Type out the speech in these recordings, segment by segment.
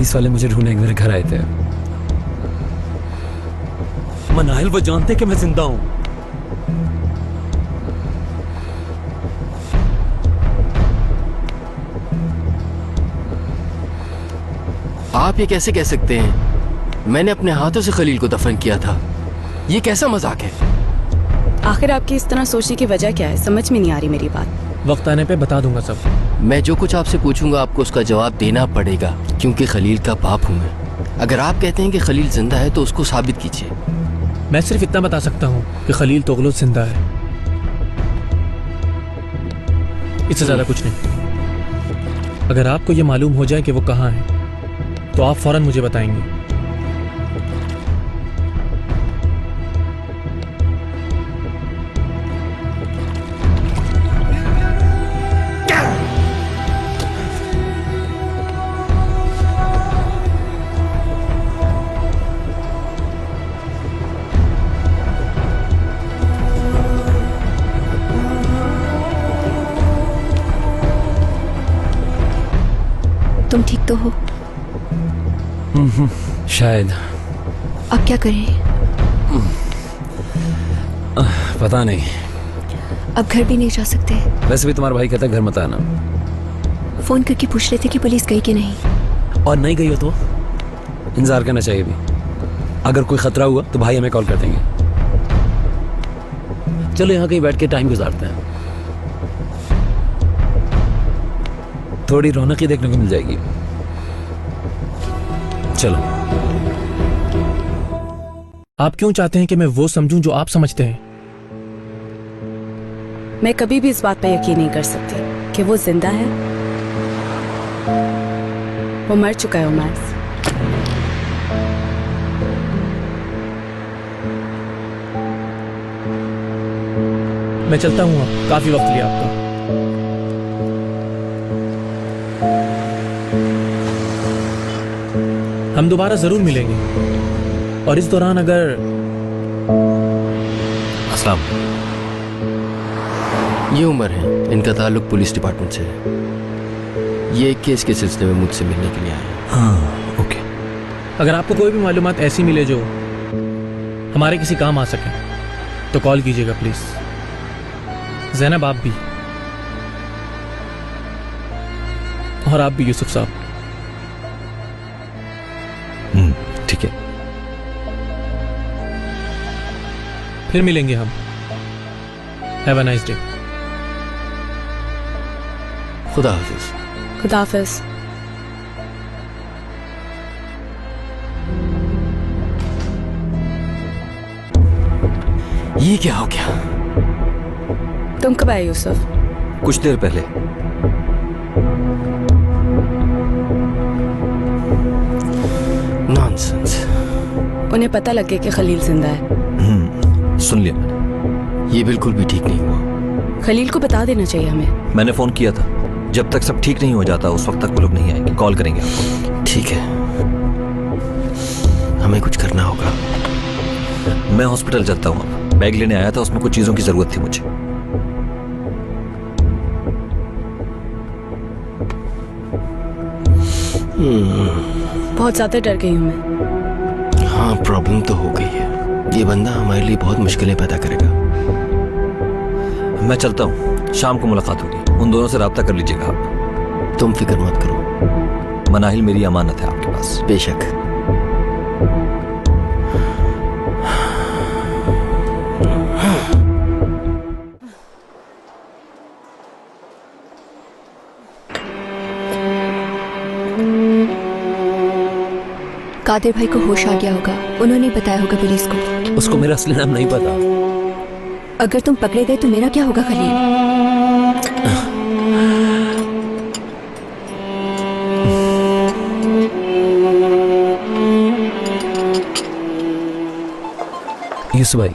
Police वाले मुझे ढूंढने मेरे घर आए थे। मनाहिल वो जानते कि मैं जिंदा हूं। आप ये कैसे कह सकते हैं? मैंने अपने हाथों से खलील को दफन किया था। ये कैसा मजाक है? आखिर आपकी इस तरह सोचने की वजह क्या है? समझ में नहीं आ रही मेरी बात। वक्त आने पे बता दूंगा सब। मैं जो कुछ आपसे पूछूंगा आपको उसका जवाब देना पड़ेगा, क्योंकि खलील का बाप हूं मैं। अगर आप कहते हैं कि खलील जिंदा है तो उसको साबित कीजिए। मैं सिर्फ इतना बता सकता हूँ कि खलील तोगलुत जिंदा है, इससे ज्यादा कुछ नहीं। अगर आपको ये मालूम हो जाए कि वो कहाँ है तो आप फौरन मुझे बताएंगे। तुम ठीक तो हो? शायद। अब क्या करें? पता नहीं। अब घर भी नहीं जा सकते। वैसे भी तुम्हारा भाई कहता है घर मत आना। फोन करके पूछ रहे थे कि पुलिस गई कि नहीं। और नहीं गई हो तो इंतजार करना चाहिए भी। अगर कोई खतरा हुआ तो भाई हमें कॉल कर देंगे। चलो यहाँ कहीं बैठ के टाइम गुजारते हैं, थोड़ी रौनक ही देखने को मिल जाएगी। चलो। आप क्यों चाहते हैं कि मैं वो समझूं जो आप समझते हैं? मैं कभी भी इस बात पर यकीन नहीं कर सकती कि वो जिंदा है। वो मर चुका है उमर। मैं चलता हूँ, अब काफी वक्त लिया आपका। हम दोबारा जरूर मिलेंगे, और इस दौरान अगर अस्सलाम। ये उमर है, इनका ताल्लुक पुलिस डिपार्टमेंट से है। ये एक केस के सिलसिले में मुझसे मिलने के लिए आए हैं। हाँ, ओके। अगर आपको कोई भी मालूमात ऐसी मिले जो हमारे किसी काम आ सके तो कॉल कीजिएगा प्लीज। ज़ैनब, आप भी, और आप भी यूसुफ साहब। ठीक है, फिर मिलेंगे हम। Have a nice day. खुदा हाफिज। खुदा हाफिज। ये क्या हो गया? तुम कब आए यूसुफ? कुछ देर पहले। नॉनसेंस। उन्हें पता लग गया कि खलील जिंदा है। सुन लिया मैंने। ये बिल्कुल भी ठीक नहीं हुआ। खलील को बता देना चाहिए हमें। मैंने फोन किया था। जब तक सब ठीक नहीं हो जाता उस वक्त तक वो लोग नहीं आएंगे। कॉल करेंगे आपको। ठीक है, हमें कुछ करना होगा। मैं हॉस्पिटल जाता हूँ। अब बैग लेने आया था, उसमें कुछ चीजों की जरूरत थी मुझे। बहुत ज्यादा डर गई हूँ मैं। हाँ, प्रॉब्लम तो हो गई है। ये बंदा हमारे लिए बहुत मुश्किलें पैदा करेगा। मैं चलता हूँ, शाम को मुलाकात होगी। उन दोनों से राब्ता कर लीजिएगा आप। तुम फिक्र मत करो। मनाहिल मेरी अमानत है आपके पास। बेशक। कादिर भाई को होश आ गया होगा, उन्होंने बताया होगा पुलिस को। उसको मेरा असली नाम नहीं पता। अगर तुम पकड़े गए तो मेरा क्या होगा खलील? यूसुफ भाई।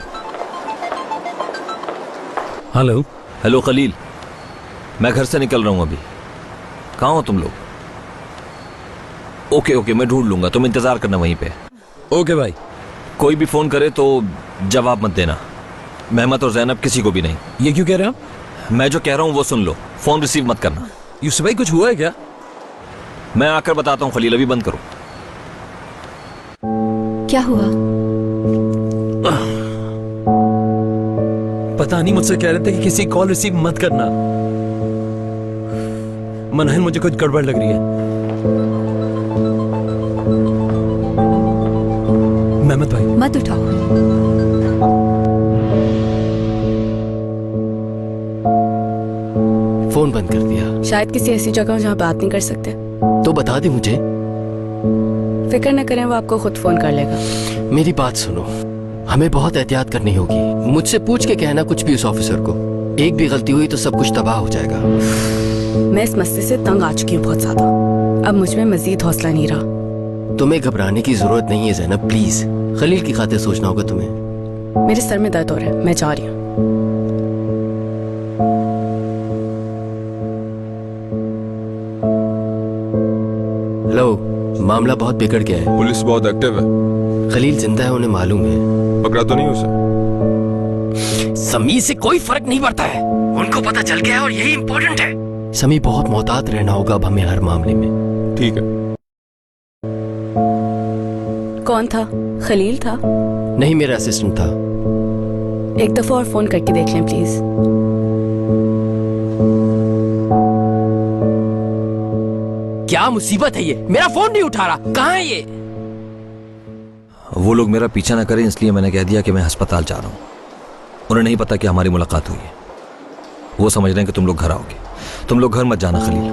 हेलो। हेलो खलील, मैं घर से निकल रहा हूं अभी। कहाँ हो तुम लोग? ओके ओके, मैं ढूंढ लूंगा, तुम इंतजार करना वहीं पे। ओके भाई। कोई भी फोन करे तो जवाब मत देना। मेहमत और ज़ैनब किसी को भी नहीं। ये क्यों कह रहे हो आप? मैं जो कह रहा हूँ वो सुन लो, फोन रिसीव मत करना। यूसुफ भाई कुछ हुआ है क्या? मैं आकर बताता हूँ खलील, अभी बंद करो। क्या हुआ? पता नहीं, मुझसे कह रहे थे कि किसी कॉल रिसीव मत करना। मनाहिल, मुझे कुछ गड़बड़ लग रही है। मेहमत भाई, मत उठाओ। फोन बंद कर दिया। शायद किसी ऐसी जगह हो जहाँ बात नहीं कर सकते। तो बता दे मुझे। फिक्र न करें, वो आपको खुद फोन कर लेगा। मेरी बात सुनो, हमें बहुत एहतियात करनी होगी। मुझसे पूछ के कहना कुछ भी उस ऑफिसर को। एक भी गलती हुई तो सब कुछ तबाह हो जाएगा। मैं इस मसले से तंग आ चुकी हूँ बहुत ज्यादा। अब मुझ में मजीद हौसला नहीं रहा। तुम्हें घबराने की जरूरत नहीं है ज़ैनब, प्लीज। खलील की खातिर सोचना होगा तुम्हें। मेरे सर में दर्द हो रहा है, मैं जा रही हूँ। हेलो, मामला बहुत बिगड़ गया है। पुलिस बहुत एक्टिव है। खलील जिंदा है, उन्हें मालूम है। पकड़ा तो नहीं उसे? समी से कोई फर्क नहीं पड़ता है। उनको पता चल गया है और यही इम्पोर्टेंट है। समी, बहुत मोहतात रहना होगा अब हमें हर मामले में। ठीक है। कौन था? खलील था? नहीं, मेरा असिस्टेंट था। एक दफा और फोन करके देख लें प्लीज। क्या मुसीबत है ये? मेरा फोन नहीं उठा रहा। कहाँ है ये? वो लोग मेरा पीछा ना करें इसलिए मैंने कह दिया कि मैं अस्पताल जा रहा हूँ। उन्हें नहीं पता कि हमारी मुलाकात हुई है। वो समझ रहे हैं कि तुम लोग घर आओगे। तुम लोग घर मत जाना खलील।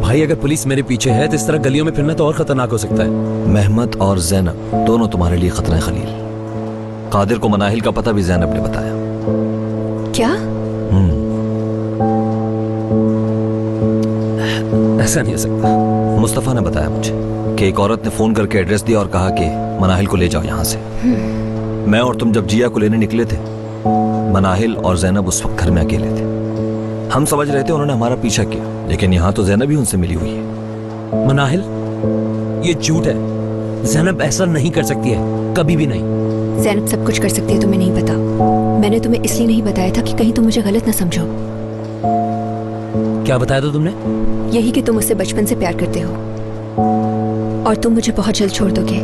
भाई अगर पुलिस मेरे पीछे है तो इस तरह गलियों में फिरना तो और खतरनाक हो सकता है। मेहमत और जैनब दोनों तुम्हारे लिए खतरा है खलील। कादिर को मनाहिल का पता भी जैनब ने बताया। क्या? ऐसा नहीं हो सकता। मुस्तफा ने बताया मुझे कि एक औरत ने फोन करके एड्रेस दिया और कहा कि मनाहिल को ले जाओ यहां से। मैं और तुम जब जिया को लेने निकले थे, मनाहिल और जैनब उस वक्त घर में अकेले थे। हम समझ रहे थे उन्होंने हमारा पीछा किया, लेकिन यहाँ तो जैनब ही उनसे मिली हुई है। मनाहिल, ये झूठ है। जैनब ऐसा नहीं कर सकती है, कभी भी नहीं। जैनब सब कुछ कर सकती है, तुम्हें नहीं पता। मैंने तुम्हें इसलिए नहीं बताया था कि कहीं तुम मुझे गलत ना समझो। क्या बताया था तुमने? यही कि तुम उससे बचपन से प्यार करते हो और तुम मुझे बहुत जल्द छोड़ दोगे,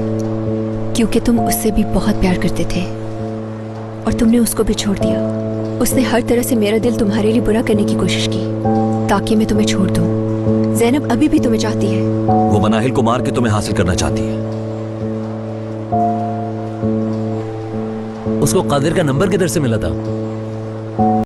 क्योंकि तुम उससे भी बहुत प्यार करते थे और तुमने उसको भी छोड़ दिया। उसने हर तरह से मेरा दिल तुम्हारे लिए बुरा करने की कोशिश की ताकि मैं तुम्हें छोड़ दूं। ज़ैनब अभी भी तुम्हें चाहती है। वो मनाहिल को मार के तुम्हें हासिल करना चाहती है। उसको कादिर का नंबर किधर से मिला था?